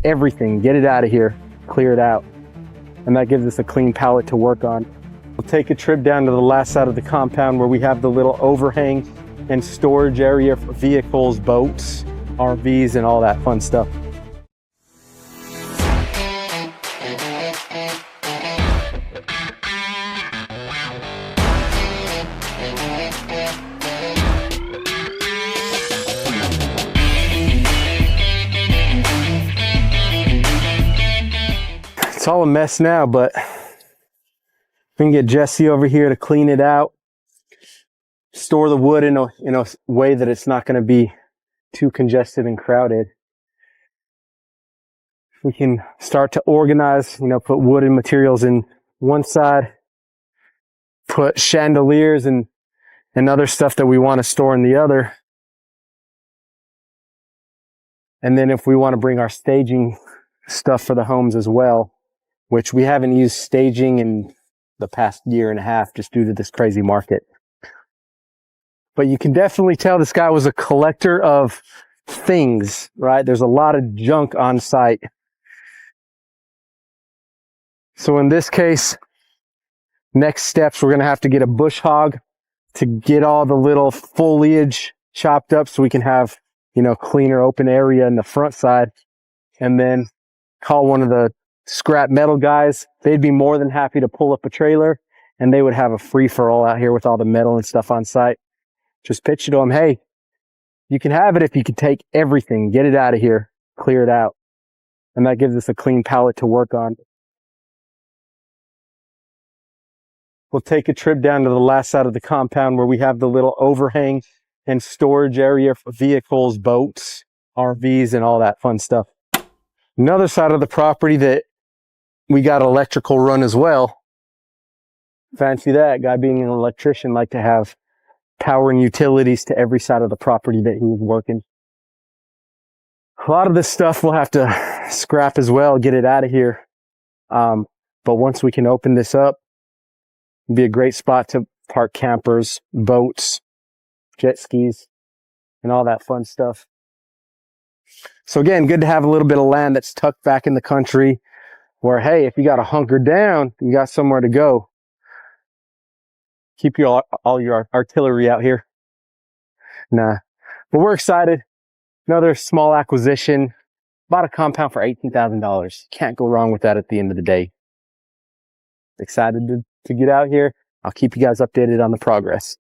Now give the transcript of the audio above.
everything, get it out of here, clear it out. And that gives us a clean pallet to work on. We'll take a trip down to the last side of the compound where we have the little overhang and storage area for vehicles, boats, RVs, and all that fun stuff. It's all a mess now, but we can get Jesse over here to clean it out, store the wood in a way that it's not going to be too congested and crowded. We can start to organize, put wood and materials in one side, put chandeliers and other stuff that we want to store in the other. And then if we want to bring our staging stuff for the homes as well, which we haven't used staging in the past year and a half just due to this crazy market. But you can definitely tell this guy was a collector of things, right? There's a lot of junk on site. So in this case, next steps, we're going to have to get a bush hog to get all the little foliage chopped up so we can have, cleaner open area in the front side. And then call one of the scrap metal guys. They'd be more than happy to pull up a trailer and they would have a free-for-all out here with all the metal and stuff on site. Just pitch it to them, hey, you can have it if you can take everything, get it out of here, clear it out. And that gives us a clean pallet to work on. We'll take a trip down to the last side of the compound where we have the little overhang and storage area for vehicles, boats, RVs, and all that fun stuff. Another side of the property that we got electrical run as well. Fancy that, guy being an electrician, like to have power and utilities to every side of the property that he was working. A lot of this stuff we'll have to scrap as well, get it out of here. But once we can open this up, it'd be a great spot to park campers, boats, jet skis, and all that fun stuff. So again, good to have a little bit of land that's tucked back in the country where, hey, if you got to hunker down, you got somewhere to go. Keep all your artillery out here. Nah, but we're excited. Another small acquisition. Bought a compound for $18,000. Can't go wrong with that at the end of the day. Excited to get out here. I'll keep you guys updated on the progress.